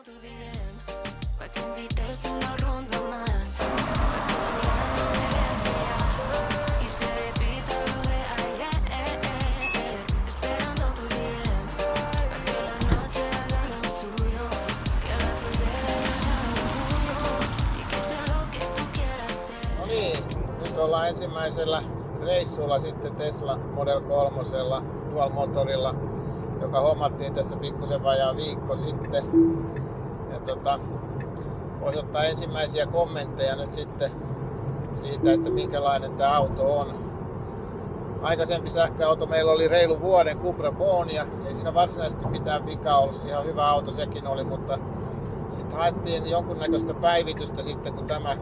No niin, nyt ollaan ensimmäisellä reissulla sitten Tesla Model 3 dual motorilla, joka hommattiin tässä pikkusen vajaa viikko sitten. Ja voisi ottaa ensimmäisiä kommentteja nyt sitten siitä, että minkälainen tämä auto on. Aikaisempi sähköauto meillä oli reilu vuoden Cupra Bornia, ei siinä varsinaisesti mitään vikaa ollut, ihan hyvä auto sekin oli, mutta sitten haettiin jonkunnäköistä päivitystä sitten kun tämä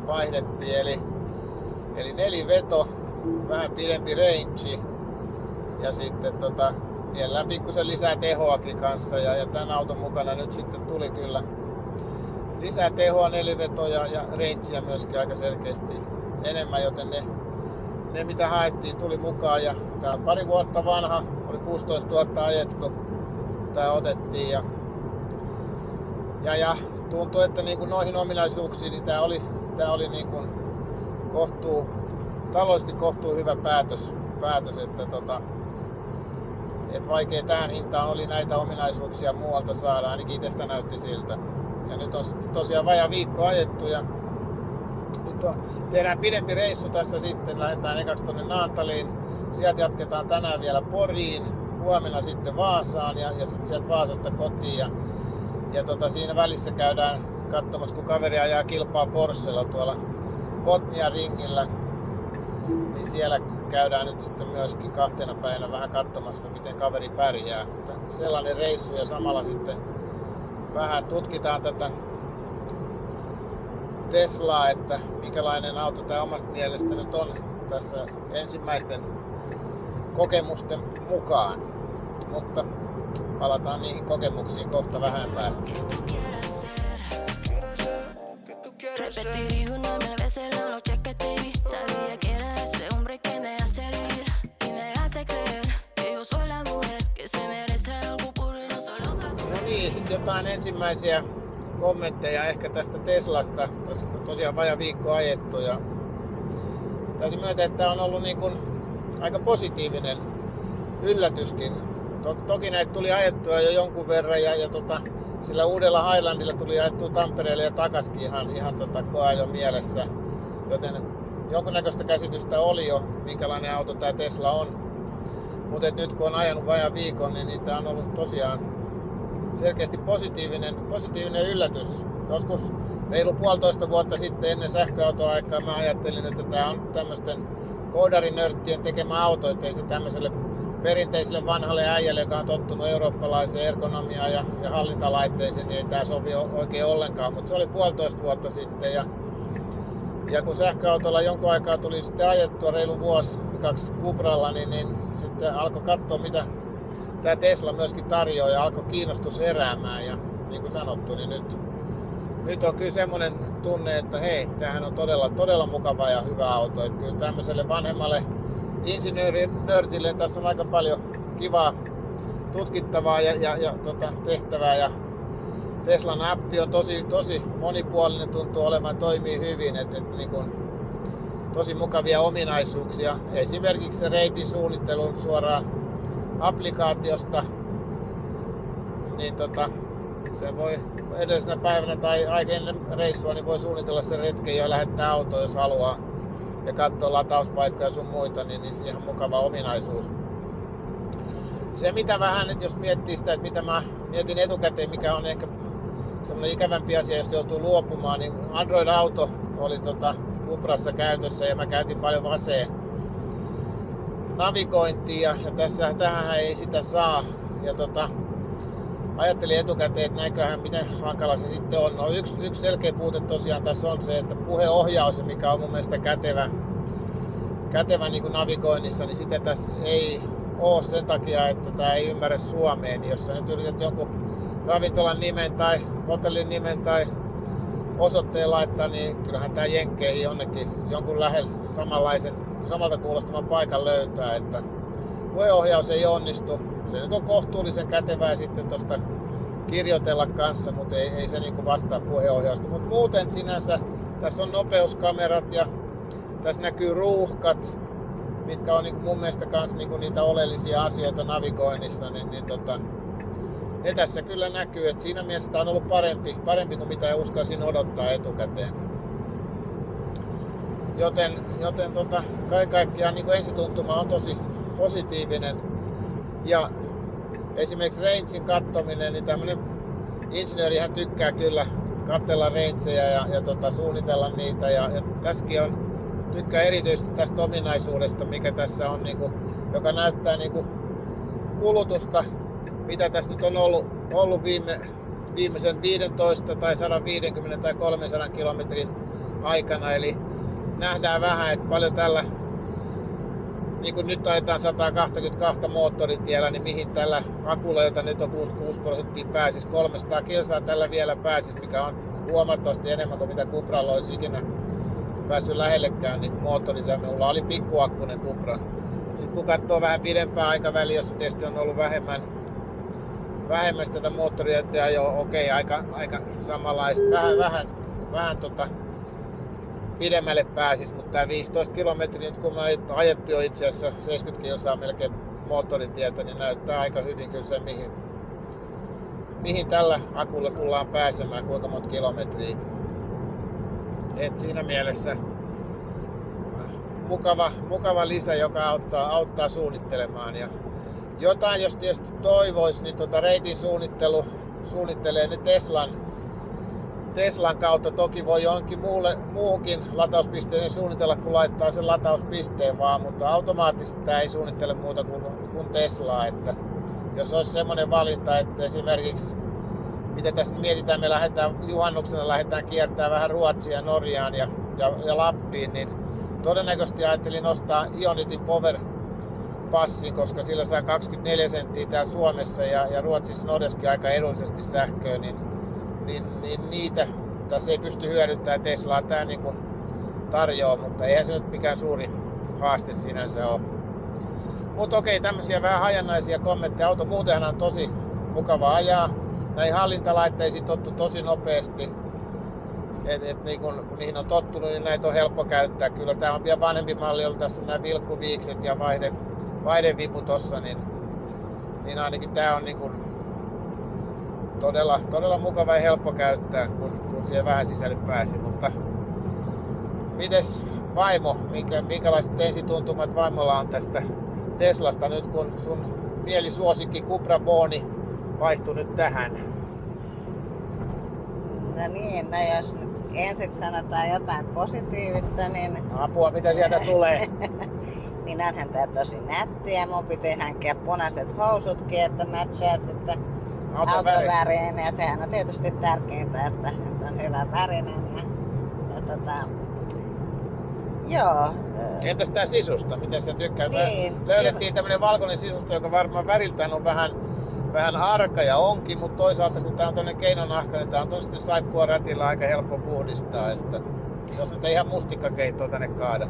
vaihdettiin, eli neliveto, vähän pidempi range ja sitten mielellään pikkusen lisää tehoakin kanssa ja tämän auton mukana nyt sitten tuli kyllä lisää tehoa, nelivetoja ja rangea myöskin aika selkeästi enemmän, joten ne mitä haettiin tuli mukaan ja tää on pari vuotta vanha, oli 16 000 ajettu, tää otettiin ja tuntuu, että niin kuin noihin ominaisuuksiin niin tää oli niin kuin taloudellisesti kohtuu hyvä päätös että vaikea tähän hintaan oli näitä ominaisuuksia muualta saada, ainakin itsestä näytti siltä. Ja nyt on sitten tosiaan vajaa viikko ajettu ja nyt tehdään pidempi reissu tässä sitten, lähdetään ekaksi tonne Naantaliin, sieltä jatketaan tänään vielä Poriin, huomenna sitten Vaasaan ja sitten sieltä Vaasasta kotiin ja siinä välissä käydään katsomassa, kun kaveri ajaa kilpaa Porschella tuolla Botnian ringillä, niin siellä käydään nyt sitten myöskin kahtena päivänä vähän katsomassa, miten kaveri pärjää. Sellainen reissu ja samalla sitten vähän tutkitaan tätä Teslaa, että minkälainen auto tämä omasta mielestä nyt on tässä ensimmäisten kokemusten mukaan. Mutta palataan niihin kokemuksiin kohta vähän päästä. Repetiría una mil veces la noche que te vi. Sabía que era ese hombre que me hace reír y me hace creer que yo soy la mujer que se merece algo puro y no solo para tu. No niin, sitten jotain ensimmäisiä kommentteja ehkä tästä Teslasta. Tässä on tosiaan vajaa viikko ajettu ja täytyy myöntää, että tämä on ollut niin kuin aika positiivinen yllätyskin. Toki näitä tuli ajettua jo jonkun verran ja sillä uudella Highlandilla tuli ajettua Tampereelle ja takaskin ihan koeajon mielessä. Joten jonkunnäköistä käsitystä oli jo, minkälainen auto tämä Tesla on. Mutta nyt kun on ajanut vajaa viikon, niin tämä on ollut tosiaan selkeästi positiivinen yllätys. Joskus reilu 1,5 vuotta sitten ennen sähköautoaikaa mä ajattelin, että tämä on tämmöisten koodarinörttien tekemä auto, ettei se tämmöiselle perinteiselle vanhalle äijälle, joka on tottunut eurooppalaiseen ergonomiaan ja hallintalaitteisiin, niin ei tämä sovi oikein ollenkaan. Mutta se oli 1,5 vuotta sitten ja kun sähköautolla jonkun aikaa tuli sitten ajettua reilu vuosi 2 Cupralla, niin sitten alkoi katsoa mitä tämä Tesla myöskin tarjoaa ja alkoi kiinnostus heräämään. Ja niin kuin sanottu, niin nyt on kyllä semmoinen tunne, että hei, tämähän on todella mukava ja hyvä auto. Että kyllä tämmöiselle vanhemmalle insinöörinörtille tässä on aika paljon kivaa tutkittavaa ja tehtävää. Ja Teslan appi on tosi monipuolinen, tuntuu olevan, toimii hyvin. Niin kuin, tosi mukavia ominaisuuksia. Esimerkiksi se reitin suunnittelun suoraan applikaatiosta. Niin se voi edellisenä päivänä tai aika ennen reissua niin voi suunnitella sen retken ja lähettää autoa, jos haluaa. Ja katsoa latauspaikkoja sun muita, niin se ihan mukava ominaisuus. Se mitä vähän, jos miettii sitä, että mitä mä mietin etukäteen, mikä on ehkä semmoinen ikävämpi asia, josta joutuu luopumaan, niin Android Auto oli Cuprassa käytössä ja mä käytin paljon vaseen navigointia ja tähän ei sitä saa. Ja ajattelin etukäteen, että näinköhän miten hankala se sitten on. No yksi selkeä puute tosiaan tässä on se, että puheohjaus, mikä on mun mielestä kätevä niin kuin navigoinnissa, niin sitä tässä ei ole sen takia, että tämä ei ymmärrä suomea. Niin jos sä nyt yrität jonkun ravintolan nimen tai hotellin nimen tai osoitteen laittaa, niin kyllähän tämä jenkkeihin jonkun lähellä samalta kuulostavan paikan löytää. Että puheohjaus ei onnistu. Se nyt on kohtuullisen kätevää sitten tuosta kirjoitella kanssa, mutta ei se niinku vastaa puheenohjausta. Mutta muuten sinänsä tässä on nopeuskamerat ja tässä näkyy ruuhkat, mitkä on niinku mun mielestä kans niinku niitä oleellisia asioita navigoinnissa, ne tässä kyllä näkyy, että siinä mielessä tää on ollut parempi kuin mitä uskalsin odottaa etukäteen. Joten kaiken kaikkiaan niin ensituntuma on tosi positiivinen. Ja esimerkiksi rangein kattominen, niin tämmönen insinöörihän tykkää kyllä katsella rangeja ja suunnitella niitä. Ja tässäkin tykkää erityisesti tästä ominaisuudesta, mikä tässä on, joka näyttää kulutusta, mitä tässä nyt on ollut viimeisen 15 tai 150 tai 300 kilometrin aikana. Eli nähdään vähän, että paljon tällä, niin kuin nyt ajetaan 122 moottoritiellä, niin mihin tällä akulla, jota nyt on 66% pääsisi, 300 kilsaa tällä vielä pääsisi, mikä on huomattavasti enemmän kuin mitä Cupralla olisi ikinä päässyt lähellekään niin moottoritietä. Minulla oli pikkuakkunen Cupra. Sitten kun katsoo vähän pidempää aikaväliä, jossa tietysti on ollut vähemmän tätä moottoritietä, jo aika samanlaista, vähän pidemmälle pääsis, mutta tämä 15 kilometriä, nyt kun mä ajettu jo itse asiassa 70 kilsaa melkein moottoritietä, niin näyttää aika hyvin kyllä se, mihin tällä akulla tullaan pääsemään, kuinka monta kilometriä. Et siinä mielessä mukava lisä, joka auttaa suunnittelemaan. Ja jotain, jos tietysti toivoisi, niin reitin suunnittelee ne Teslan kautta. Toki voi jonkin muuhunkin latauspisteeseen suunnitella, kun laittaa sen latauspisteen vaan, mutta automaattisesti tämä ei suunnittele muuta kuin Teslaa. Että jos olisi semmoinen valinta, että esimerkiksi, mitä tässä mietitään, me juhannuksena lähdetään kiertämään vähän Ruotsia ja Norjaan ja Lappiin, niin todennäköisesti ajattelin ostaa Ionitin Power Passin, koska sillä saa 24 senttiä täällä Suomessa ja Ruotsissa Norjassakin aika edullisesti sähköä, niin niitä tässä ei pysty hyödyntämään. Teslaa tää niinku tarjoaa, mutta eihän se nyt mikään suuri haaste sinänsä ole. Mutta okei, tämmöisiä vähän hajanaisia kommentteja. Auto muutenhan on tosi mukava ajaa. Näihin hallintalaitteisiin tottu tosi nopeasti. Niin kun niihin on tottunut, niin näitä on helppo käyttää. Kyllä tää on vielä vanhempi malli, ollut tässä on nämä vilkkuviikset ja vaihdevipu tossa, niin ainakin tää on niinku todella mukava ja helppo käyttää, kun siihen vähän sisälle pääsi. Mutta mites vaimo, minkälaiset ensituntumat vaimolla on tästä Teslasta nyt, kun sun mielisuosikki Cupra Boni vaihtui nyt tähän? No niin, jos nyt ensiksi sanotaan jotain positiivista, niin... Apua, mitä sieltä tulee? Niin onhan tää tosi nättiä. Mun piti hankkia punaiset housutkin, että matchaat sitten autovärinen. Ja sehän on tietysti tärkeintä, että on hyvä värinen. Joo. Entäs tää sisusta? Miten sä tykkää? Niin, löydettiin tämmönen valkoinen sisusta, joka varmaan väriltään on vähän arka ja onkin, mutta toisaalta kun tää on toinen keinonahka, niin tää on tosi saippua rätillä aika helppo puhdistaa, että jos nyt ei ihan mustikkakeittoa tänne kaada.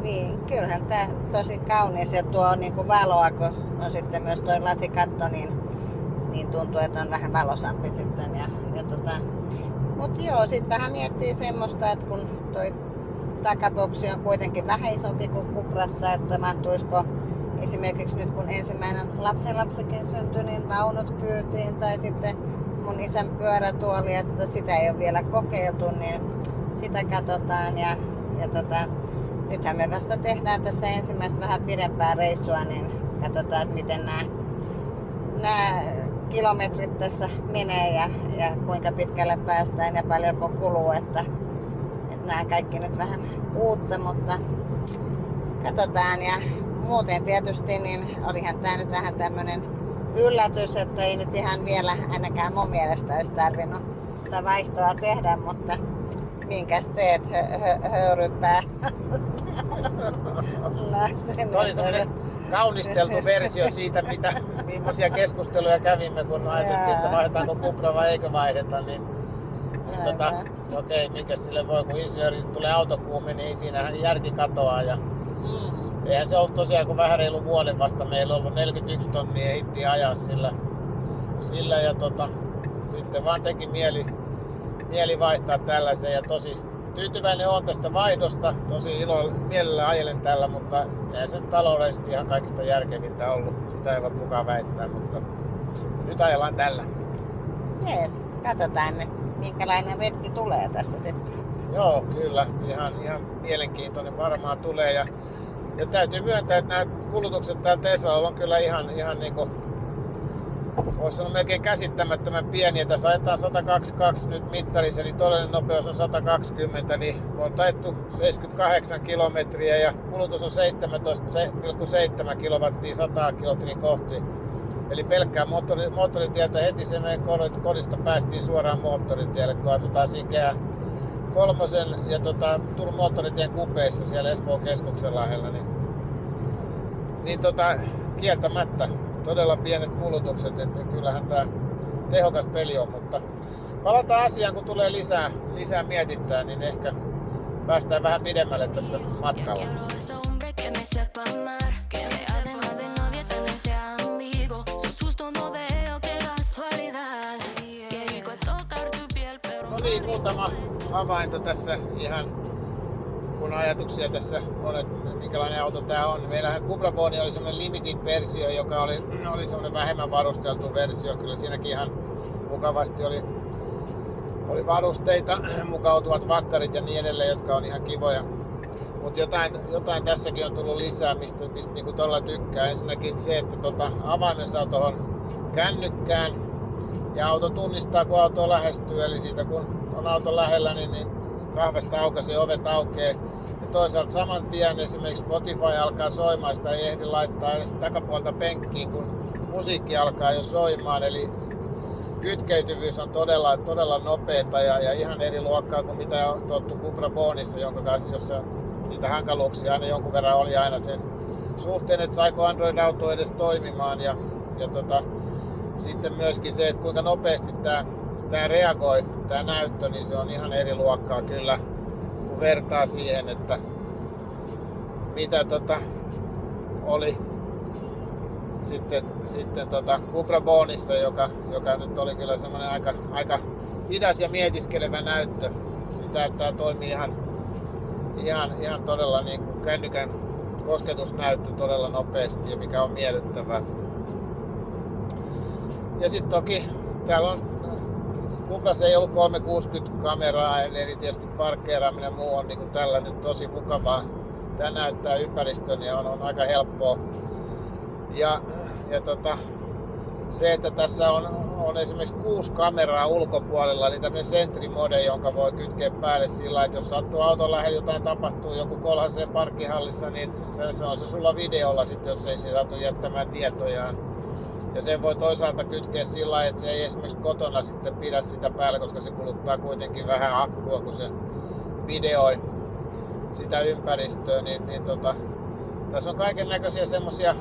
Niin, kyllähän tää tosi kaunis ja tuo niinku valoa, kun on sitten myös toi lasikatto, niin tuntuu, että on vähän valosampi sitten. Mut joo, sit vähän miettii semmoista, että kun toi takaboksi on kuitenkin vähän isompi kuin Cuprassa, että mahtuisiko esimerkiksi nyt kun ensimmäinen lapsenlapsikin syntyi, niin vaunut kyytiin tai sitten mun isän pyörätuoli, että sitä ei ole vielä kokeiltu, niin sitä katsotaan ja nythän me vasta tehdään tässä ensimmäistä vähän pidempää reissua, niin katsotaan, että miten nämä kilometrit tässä menee ja kuinka pitkälle päästään ja paljonko kuluu, että nämä kaikki nyt vähän uutta, mutta katsotaan. Ja muuten tietysti niin olihan tää nyt vähän tämmönen yllätys, että ei nyt ihan vielä ainakaan mun mielestä olisi tarvinnut tätä vaihtoa tehdä, mutta minkäs teet, höyrypää. Oli semmoinen kaunisteltu versio siitä, millaisia keskusteluja kävimme, kun ajateltiin, että vaihdetaanko Cupra vai eikö vaihdeta. Okei, mikä sille voi, kun insinööri tulee autokuume, niin siinähän järki katoaa. Ja eihän se ollut tosiaan, kun vähän reilu vuoden vasta meillä on ollut 41 tonnia ehittiin ajaa sillä ja sitten vaan teki mieli vaihtaa tällaisen ja tosi tyytyväinen on tästä vaihdosta. Tosi mielellä ajelen tällä, mutta ei se taloudellisesti ihan kaikista järkevintä ollut. Sitä ei voi kukaan väittää, mutta nyt ajellaan tällä. Jees, katsotaan minkälainen retki tulee tässä sitten. Joo, kyllä. Ihan mielenkiintoinen varmaan tulee. Ja täytyy myöntää, että nämä kulutukset täällä Teslalla on kyllä ihan niinku, voisi sanoa melkein käsittämättömän pieniä. Tässä ajetaan 122 nyt mittarissa, eli todellinen nopeus on 120, niin on taittu 78 kilometriä ja kulutus on 17,7 kilowattia 100 kilometrin kohti. Eli pelkkää moottoritietä heti se meidän kodista päästiin suoraan moottoritielle, kun asutaan siinä Kehä kolmosen ja Turun moottoritien kupeissa siellä Espoon keskuksen lähellä. Niin kieltämättä todella pienet kulutukset, että kyllähän tää tehokas peli on, mutta palataan asiaan, kun tulee lisää mietintää, niin ehkä päästään vähän pidemmälle tässä matkalla. No niin, muutama havainto tässä ihan, kun ajatuksia tässä on, että minkälainen auto tää on. Meillähän Cupra Boni oli semmonen limited-versio, joka oli semmonen vähemmän varusteltu versio. Kyllä siinäkin ihan mukavasti oli varusteita, mukautuvat vakkarit ja niin edelleen, jotka on ihan kivoja. Mutta jotain tässäkin on tullut lisää, mistä niinku todella tykkää. Ensinnäkin se, että avaimen saa tuohon kännykkään ja auto tunnistaa, kun auto lähestyy. Eli siitä kun on auton lähellä, niin kahvasta aukaisee, ovet aukeaa. Ja toisaalta saman tien esimerkiksi Spotify alkaa soimaan, sitä ei ehdi laittaa edes takapuolta penkkiin, kun musiikki alkaa jo soimaan. Eli kytkeytyvyys on todella nopeeta ja ihan eri luokkaa kuin mitä on tottu Cupra Bonissa, jossa niitä hankaluuksia aina jonkun verran oli aina sen suhteen, että saiko Android-auto edes toimimaan. Ja sitten myöskin se, että kuinka nopeasti tämä reagoi, tämä näyttö, niin se on ihan eri luokkaa kyllä, kun vertaa siihen, että mitä oli sitten Cupra Bonissa, joka nyt oli kyllä semmoinen aika hidas ja mietiskelevä näyttö. Tämä toimii ihan todella niin kuin kännykän kosketusnäyttö todella nopeasti ja mikä on miellyttävää. Ja sitten toki täällä on Cuprassa ei ollut 360 kameraa, eli tietysti parkkeeraaminen ja muu on niin kuin tällä nyt tosi mukavaa. Tämä näyttää ympäristön ja on aika helppoa. Ja se, että tässä on esimerkiksi 6 kameraa ulkopuolella, eli tämmöinen Sentry Mode, jonka voi kytkeä päälle sillä, että jos sattuu auton lähellä jotain tapahtuu, joku kolhasee parkkihallissa, niin se on se sulla videolla sitten, jos ei satu jättämään tietojaan. Ja sen voi toisaalta kytkeä sillä lailla, että se ei esimerkiksi kotona sitten pidä sitä päällä, koska se kuluttaa kuitenkin vähän akkua, kun se videoi sitä ympäristöä. Tässä on kaiken näköisiä semmosia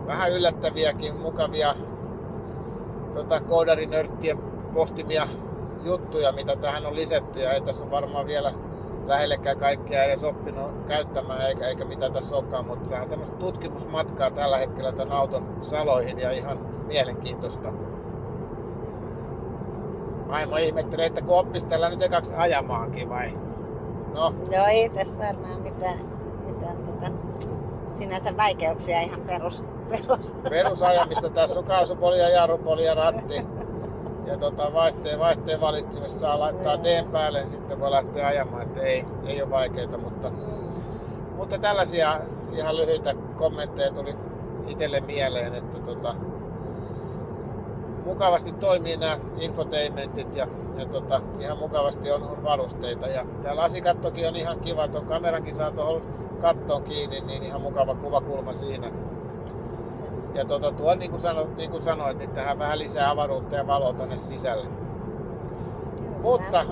vähän yllättäviäkin, mukavia koodarinörttien pohtimia juttuja, mitä tähän on lisätty. Ja ei tässä on varmaan vielä lähellekään kaikkea edes oppinut käyttämään, eikä mitä tässä onkaan, mutta tämä on tämmöistä tutkimusmatkaa tällä hetkellä tämän auton saloihin ja ihan mielenkiintoista. Vaimo ihmettelee, että kun oppisi tällä nyt ekaksi ajamaankin vai? No ei tässä varmaan mitään sinänsä vaikeuksia, ihan perusajamista. Tässä on kaasupoli ja jarrupoli ja ratti. Ja vaihteen valitsemista saa laittaa D:n päälle, niin sitten voi lähteä ajamaan, että ei ole vaikeita, mutta tällaisia ihan lyhyitä kommentteja tuli itselle mieleen, että mukavasti toimii nämä infotainmentit ja ihan mukavasti on varusteita. Ja tämä lasikattokin on ihan kiva, tuon kamerankin saa tuohon kattoon kiinni, niin ihan mukava kuvakulma siinä. Ja tuo niin kuin sanoit, niin tähän vähän lisää avaruutta ja valoa tänne sisälle. Mutta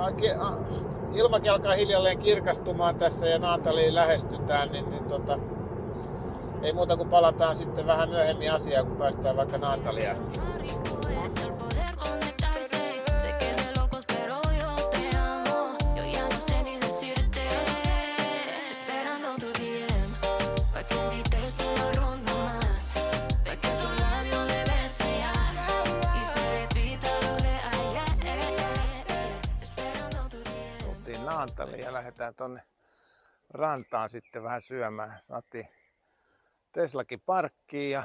ilmakin alkaa hiljalleen kirkastumaan tässä ja Naantaliin lähestytään, niin ei muuta kuin palataan sitten vähän myöhemmin asiaan, kun päästään vaikka Naantaliin asti. Naantaliin ja lähdetään tonne rantaan sitten vähän syömään. Saatiin Teslakin parkkiin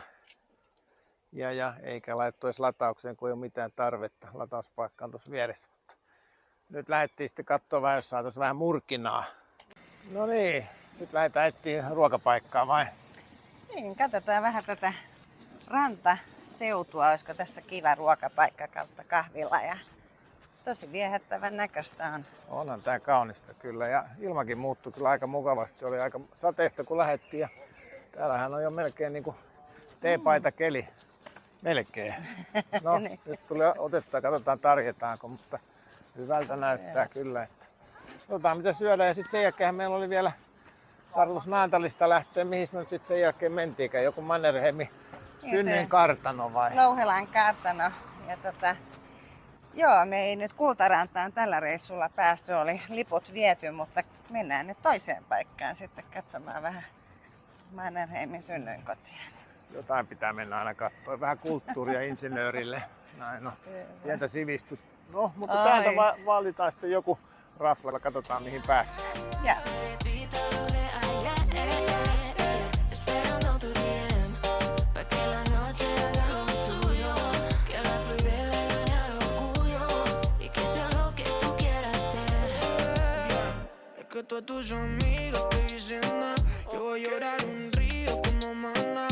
ja eikä laitettu edes lataukseen, kun ei ole mitään tarvetta. Latauspaikka on tuossa vieressä. Nyt lähdettiin sitten katsoa vähän, jos saataisiin vähän murkinaa. No niin, sitten lähdetään etsiä ruokapaikkaa vai? Niin, katsotaan vähän tätä rantaseutua. Olisiko tässä kiva ruokapaikka kautta kahvila. Ja tosi viehättävän näköistä on. Onhan tää kaunista kyllä ja ilmakin muuttui kyllä aika mukavasti. Oli aika sateista kun lähdettiin ja täällähän on jo melkein niinku teepaita keli. Melkein. No Niin. nyt tuli otetta, katsotaan tarjetaanko, mutta hyvältä näyttää kyllä. Että katsotaan mitä syödään ja sitten sen jälkeen meillä oli vielä tarkoitus Naantalista lähteä, mihin me nyt sitten sen jälkeen mentiinkään. Joku Mannerheimin synnyin kartano vai? Louhelan kartano. Ja joo, me ei nyt Kultarantaan tällä reissulla päästy, oli liput viety, mutta mennään nyt toiseen paikkaan sitten katsomaan vähän Mannerheimin synnyinkotia. Jotain pitää mennä aina katsoa. Vähän kulttuuria insinöörille. Näin no. Pientä sivistystä. No, mutta täältä valitaan sitten joku rafla. Katsotaan mihin päästään. Ja. Repítalo de ayer, esperando tu DM, pa' que la noche haga lo suyo, que la fluidez le gane al orgullo, y que sea lo que tú quieras ser. Es que todas tus amigas te dicen nada. Yo voy a llorar un río como maná.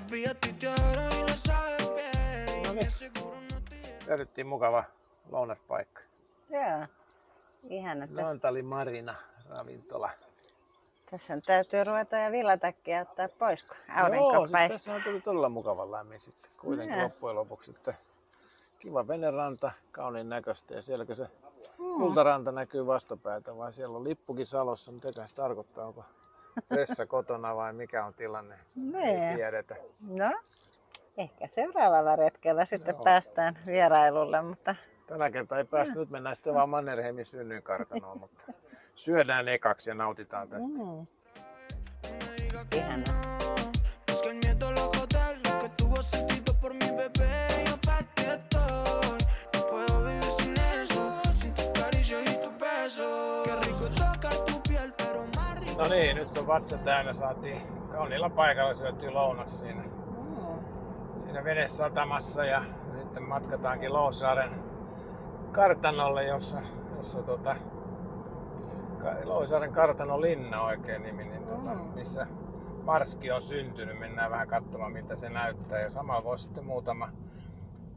Baby, a ti te adoro y lo sabes bien. No niin. Seguro no te Löydettiin mukava lounaspaikka. Joo. Ihana. Naantali Marina ravintola. Tässä täytyy ruveta ja villatakkia ottaa pois, kun aurinko Joo, siis paistaa. tässä on tullut todella mukavan lämmin sitten. Kuitenkin Joo. loppujen lopuksi. Että kiva veneranta, kauniin näköistä ja sielläkö se Kultaranta näkyy vastapäätä vai siellä on lippukin salossa. Mitä se tarkoittaa? Onko Tessa kotona vai mikä on tilanne? Ei Nee. tiedetä. No, ehkä seuraavalla retkellä sitten päästään vierailulle, mutta Tänä kertaa ei päästä. Nyt mennään sitten vaan Mannerheimin synnyinkartanoon, mutta syödään ekaksi ja nautitaan tästä. ihana. Es que el miedo lo hotel, lo que tuvo sentido por mi bebé, yo pa' ti estoy. No puedo vivir sin eso, sin tus caricias y tus besos. Qué rico tocar tu piel, pero más rico. No niin, nyt on vatsa täynnä. Saatiin kauniilla paikalla syötyä lounas siinä venesatamassa ja sitten matkataankin Louhisaaren kartanolle, jossa Louhisaaren kartanon linna oikein nimi, niin missä Marski on syntynyt. Mennään vähän katsomaan miltä se näyttää ja samalla voisi sitten muutama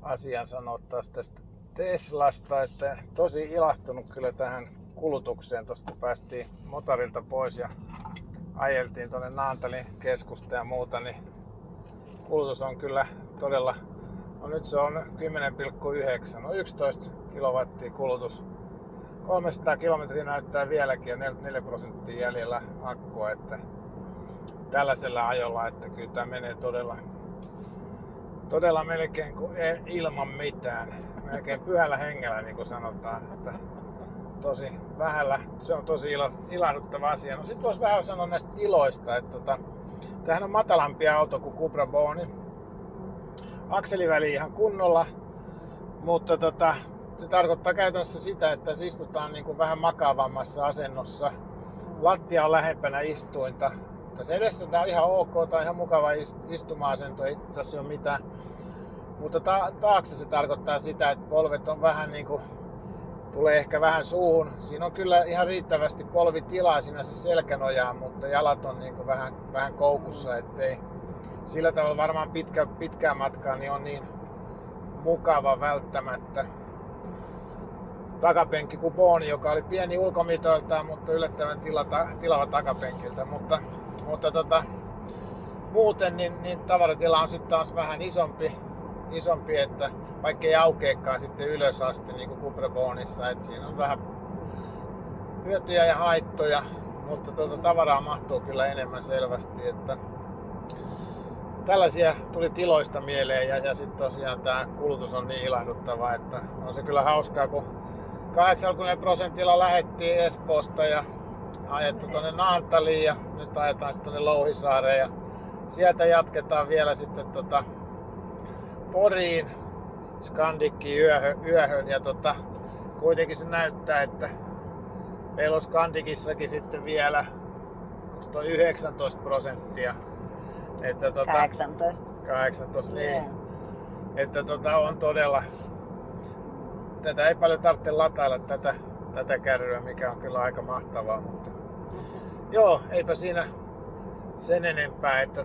asian sanoa taas tästä Teslasta, että tosi ilahtunut kyllä tähän kulutukseen. Tuosta päästiin motorilta pois ja ajeltiin tuonne Naantalin keskusta ja muuta, niin kulutus on kyllä todella, no nyt se on 10,9, no 11 kilowattia kulutus. 300 kilometriä näyttää vieläkin ja 4% jäljellä akkua, että tällaisella ajolla, että kyllä tämä menee todella melkein kuin ilman mitään. Melkein pyhällä hengellä, niin kuin sanotaan, että tosi vähällä. Se on tosi ilahduttava asia. No sit voisi vähän sanoa näistä tiloista, että tämähän on matalampi auto kuin Cupra Born. Akseliväli ihan kunnolla, mutta se tarkoittaa käytännössä sitä, että tässä istutaan niin kuin vähän makaavammassa asennossa. Lattia on lähempänä istuinta. Tässä edessä tämä on ihan ok, tämä on ihan mukava istuma-asento, ei tässä ole mitään. Mutta taakse se tarkoittaa sitä, että polvet on vähän niin kuin, tulee ehkä vähän suuhun. Siinä on kyllä ihan riittävästi polvitilaa siinä se selkänojaan, mutta jalat on niin kuin vähän koukussa, ettei sillä tavalla varmaan pitkää matkaa niin on niin mukava välttämättä. Takapenkki kuin Boni, joka oli pieni ulkomitoiltaan, mutta yllättävän tilava takapenkiltä. Mutta muuten niin tavaratila on sitten taas vähän isompi, että vaikka ei aukeakaan sitten ylös asti niin kuin Cupra Bornissa, että siinä on vähän hyötyjä ja haittoja, mutta tavaraa mahtuu kyllä enemmän selvästi, että tällaisia tuli tiloista mieleen ja sitten tosiaan tämä kulutus on niin ilahduttava, että on se kyllä hauskaa, kun 80% lähdettiin Espoosta ja ajettu tuonne Naantaliin ja nyt ajetaan sitten tuonne Louhisaareen ja sieltä jatketaan vielä sitten Poriin Skandikkiin yöhön ja kuitenkin se näyttää, että Meillä on Skandikissakin sitten vielä, onko toi 19%? Että 18. 18, niin. Joo. Että on todella, tätä ei paljon tarvitse latailla tätä kärryä, mikä on kyllä aika mahtavaa, mutta joo, eipä siinä sen enempää, että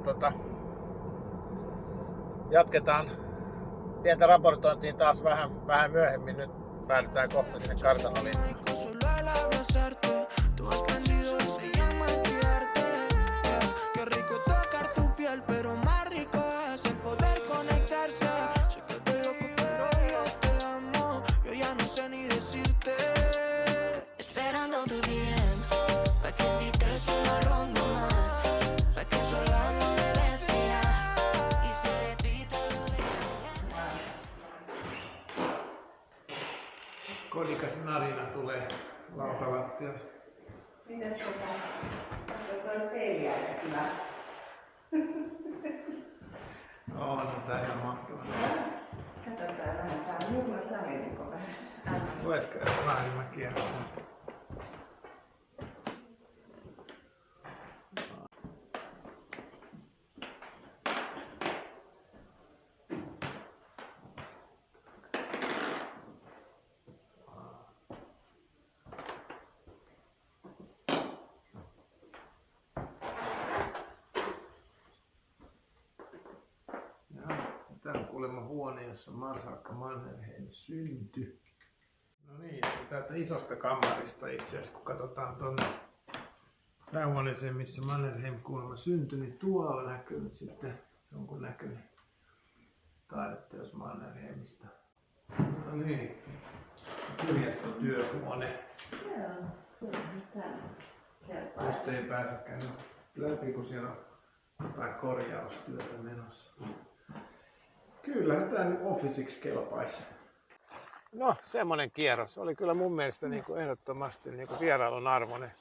jatketaan pientä raportointiin taas vähän myöhemmin. Nyt päädytään kohta sinne kartanolle. Solo al abrazarte, tú has prendido y se llama esquiarte. Qué rico tocar tu piel, pero más rico es el poder conectarse. Sé que estoy loco, pero yo te amo. Yo ya no sé ni decirte. Esperando tu DM, pa' que invites una ronda más, pa' que sola no me beses ya, y se repita lo de ayer. Kodikas narina tulee lautalattiasta. Mitäs toi peili aika kyllä. On tää ihan mahtavaa. Katsotaan vähän, tää on juhla salinko vähän. Voisiko vähän mä kierrän? Tämä on kuulemma huone, jossa Marsalkka Mannerheim syntyi. No niin, täältä isosta kammarista itse asiassa, kun katsotaan tuonne päähuoneeseen, missä Mannerheim kuulemma syntyi, niin tuolla näkyy nyt sitten jonkun näköinen taideteos Mannerheimista. No niin, kirjastotyöhuone. Joo, tää. Just ei pääsekään nyt läpi, kun siellä on jotain korjaustyötä menossa. Kyllähän tää nyt officiksi kelpaisi. No, semmonen kierros. Oli kyllä mun mielestä niin kuin ehdottomasti niin kuin vierailun arvoinen.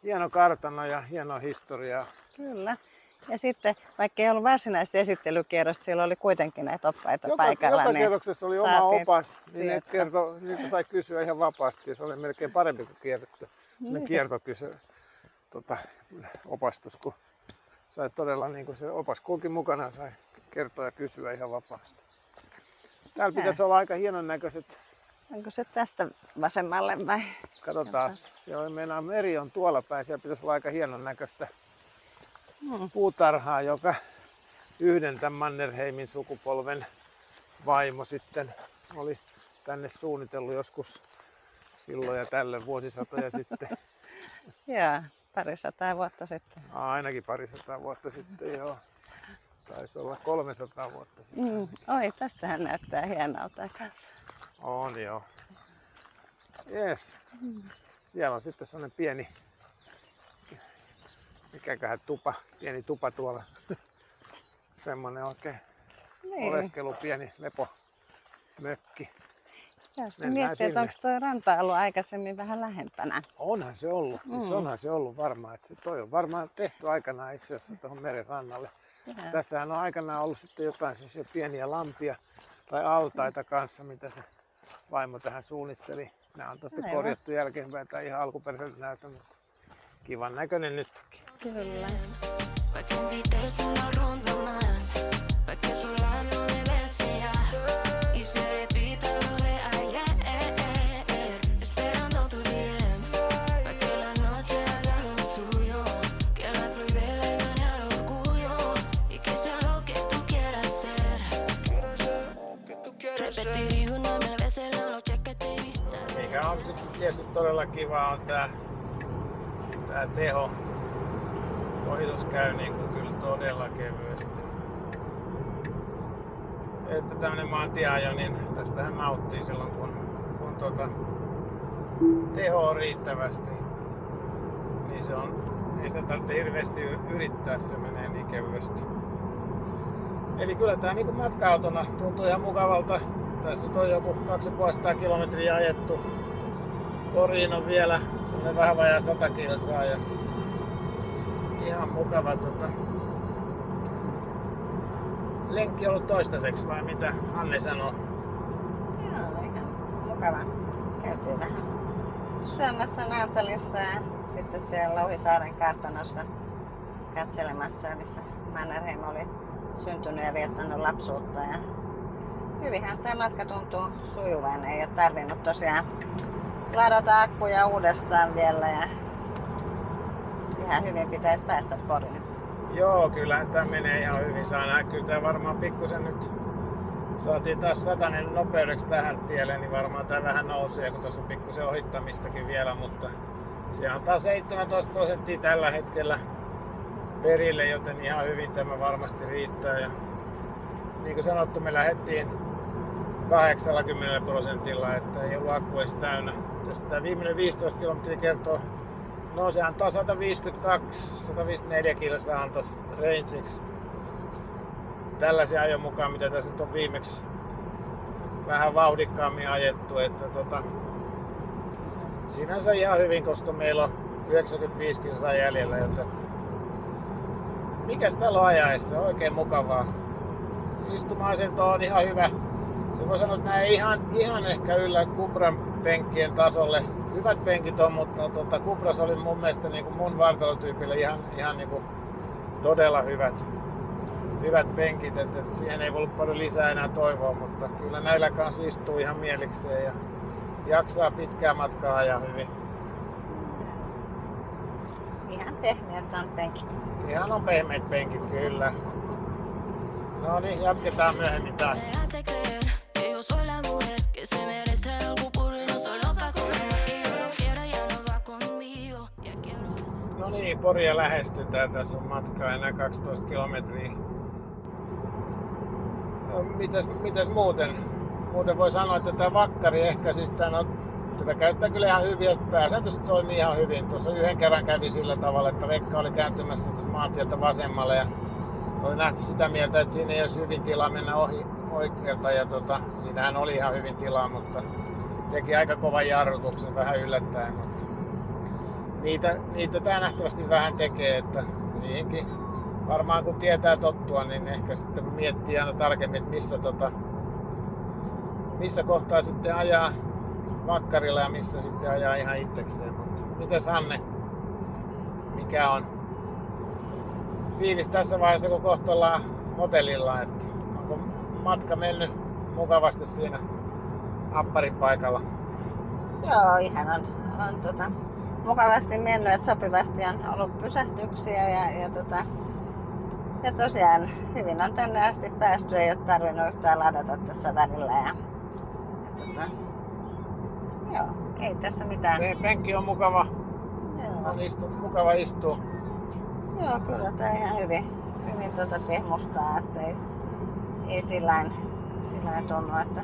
Hieno kartano ja hieno historiaa. Kyllä. Ja sitten, vaikka ei ollut varsinaista esittelykierrosta, siellä oli kuitenkin näitä oppaita paikalla. Joka niin kierroksessa oli oma saatiin opas, niin tietoa. niitä sai kysyä ihan vapaasti. Ja se oli melkein parempi kuin kierretty. Sellainen opastus, kun sai todella niin kuin se opas kulki mukana, sai kertoa ja kysyä ihan vapaasti. Täällä pitäisi olla aika hienon näköiset. Onko se tästä vasemmalle vai? Katsotaan, siellä meinaa meri on tuolla päin, siellä pitäisi olla aika hienon näköistä puutarhaa, joka yhden tämän Mannerheimin sukupolven vaimo sitten oli tänne suunnitellut joskus silloin ja tällöin vuosisatoja sitten. Joo, 200 vuotta sitten. Ainakin 200 vuotta sitten, joo. Taisi olla 300 vuotta sitten. Oi, tästähän näyttää hienolta kanssa. On joo. Jes. Siellä on sitten sellainen pieni, mikäköhän pieni tupa tuolla. Semmoinen oikein oleskelu, pieni lepomökki. Ja sitten miettii, että onko tuo ranta ollut aikaisemmin vähän lähempänä. Onhan se ollut, siis onhan se ollut varmaan. Että toi on varmaan tehty aikanaan itse asiassa tuohon meren rannalle. Tässähän on aikanaan ollut sitten jotain semmoisia pieniä lampia tai altaita kanssa, mitä se vaimo tähän suunnitteli. Nämä on tosta korjattu jälkeenpäin tai ihan alkuperäiseltä näytön, mutta kivan näköinen nytkin. Kyllä. Pa' que invites una ronda más, pa' que sola no me beses ya, y se repita lo de ayer, esperando tu DM, pa' que la noche haga lo suyo, que la fluidez le gane al orgullo, y que sea lo que tú quieras ser. Repetiría una mil veces la noche que te vi. Mikä on sitten tietysti todella kiva on tää teho. Ohitus käy niinku kyllä todella kevyesti. Että tämmönen maantieajo, niin tästähän nauttii silloin kun teho on riittävästi. Niin se on, ei sitä tarvitse hirveästi yrittää, se menee niin kevyesti. Eli kyllä tää niinku matka-autona tuntuu ihan mukavalta. Tässä nyt on joku 250 kilometriä ajettu. Koriin on vielä semmonen vähän vajaa 100 kilsaa ja ihan mukava lenkki ollut toistaiseksi vai mitä Anne sanoo? Joo, ihan mukava. Käytiin vähän syömässä Naantalissa ja sitten siellä Louhisaaren kartanossa katselemassa, missä Mannerheim oli syntynyt ja viettänyt lapsuutta. Ja hyvinhän tämä matka tuntuu sujuvan. Ei ole tarvinnut tosiaan ladata akkuja uudestaan vielä ja ihan hyvin pitäisi päästä Poriin. Joo, kyllähän tämä menee ihan hyvin. Kyllä tämä varmaan pikkusen nyt saatiin taas 100 nopeudeksi tähän tielle, niin varmaan tämä vähän nousee, kun tuossa on pikkusen ohittamistakin vielä, mutta se antaa 17% tällä hetkellä perille, joten ihan hyvin tämä varmasti riittää. Ja niin kuin sanottu, me lähdettiin 80%, että ei ollut akku edes täynnä. Tästä tämä viimeinen 15 kilometriä kertoo, no se antaa 154 kilsaa antaisi rangeiksi. Tällaisen ajon mukaan, mitä tässä nyt on viimeksi vähän vauhdikkaammin ajettu, että sinänsä ihan hyvin, koska meillä on 95 kilsaa jäljellä, joten mikäs täällä on ajaessa? Oikein mukavaa. Istuma-asento on ihan hyvä. Se voi sanoa, että nämä ei ihan ehkä yllä Cupran penkkien tasolle. Hyvät penkit on, mutta Cupras oli mun mielestä niin kuin mun vartalotyypille ihan niin kuin todella hyvät penkit, että siihen ei ollut paljon lisää enää toivoa, mutta kyllä näillä kanssa istuu ihan mielikseen ja jaksaa pitkää matkaa ajaa hyvin. Ihan pehmeät on penkit. Ihan on pehmeät penkit, kyllä. No niin, jatketaan myöhemmin taas. Me hace creer que yo soy la mujer que se merece algo puro y no solo pa' comer. Y yo lo quiero, ya no va conmigo. Ya quiero ese... No niin, Poria lähestytään. Tässä on matkaa enää 12 kilometriä. No, mitäs muuten? Muuten voi sanoa, että tämä vakkari ehkä siis tätä käyttää kyllä ihan hyvin, että pääsääntöisesti toimii ihan hyvin. Tuossa yhden kerran kävi sillä tavalla, että rekka oli kääntymässä tuossa maantieltä vasemmalle ja oli nähty sitä mieltä, että siinä ei olisi hyvin tilaa mennä ohi oikealta ja siinähän oli ihan hyvin tilaa, mutta teki aika kovan jarrutuksen vähän yllättäen, mutta niitä tää nähtävästi vähän tekee, että niihinkin varmaan kun tietää tottua, niin ehkä sitten miettii aina tarkemmin, että missä kohtaa sitten ajaa vakkarilla ja missä sitten ajaa ihan itsekseen, mutta mitäs Anne, mikä on fiilis tässä vaiheessa, kun kohta ollaan hotellilla, että onko matka mennyt mukavasti siinä Apparin paikalla? Joo, ihan on mukavasti mennyt, että sopivasti on ollut pysähtyksiä ja tosiaan hyvin on tänne asti päästy, ei ole tarvinnut yhtään ladata tässä välillä joo, ei tässä mitään. Se penkki on mukava, Joo. on mukava istua. Joo, kyllä tää ihan hyvin pehmustaa, että ei sillain tunnu, että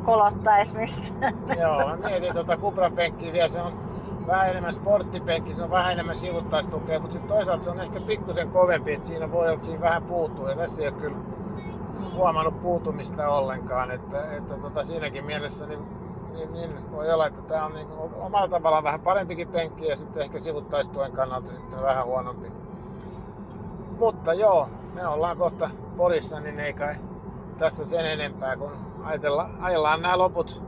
kolottais mistään. Joo, mä mietin Cupran penkkiä vielä, se on vähän enemmän sporttipenkki, se on vähän enemmän sivuttaistukea, mutta sitten toisaalta se on ehkä pikkusen kovempi, että siinä voi olla, että siinä vähän puuttuu ja tässä ei ole kyllä huomannut puutumista ollenkaan, että siinäkin mielessä niin voi olla, että tämä on niin omalla tavallaan vähän parempikin penkki ja sitten ehkä sivuttaistuen kannalta sitten vähän huonompi. Mutta joo, me ollaan kohta Porissa, niin ei kai tässä sen enempää, kun ajellaan nämä loput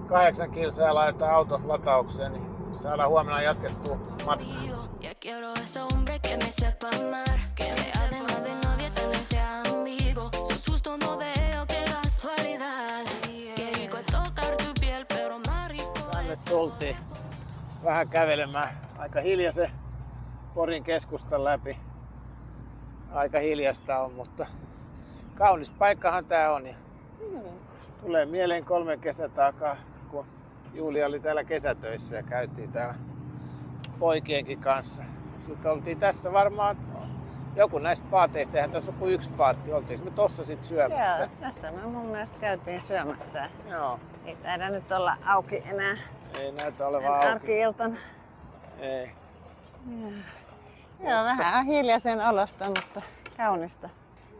8 kilsaa ja laitetaan auto lataukseen, niin saadaan huomenna jatkettua matkaa. Ya quiero ese hombre que me sepa amar, que me además de novia también sea amigo. Sos justo no veo que casualidad. Qué rico es tocar tu piel, pero más rico Tänne es... tultiin vähän kävelemään aika hiljaisen Porin keskustan läpi. Aika hiljasta on, mutta kaunis paikkahan tää on. Ja tulee mieleen 3 kesää takaa, kun Julia oli täällä kesätöissä ja käytiin täällä poikienkin kanssa. Sitten oltiin tässä varmaan joku näistä paateista, eihän tässä ole kuin yksi paatti. Oltiinko me tossa sit syömässä? Joo, tässä me mun mielestä käytiin syömässä. Joo. Ei taida nyt olla auki enää. Ei näytä olevan auki. Arki-iltana. Ei. Joo, vähän hiljaisen olosta, mutta kaunista.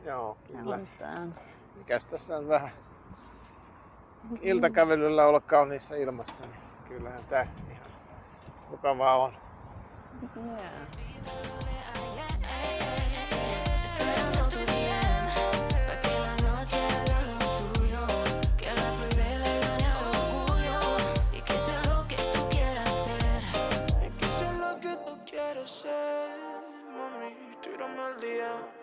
Joo, kyllä. Kaunista on. Mikäs tässä on vähän iltakävelyllä olla kauniissa ilmassa, niin kyllähän tää ihan mukavaa on. Joo. Esperando tu DM, pa' que la noche haga lo suyo, que la fluidez le gane al orgullo y que sea lo que tú quieras ser. quieres ser, mami, tírame al día.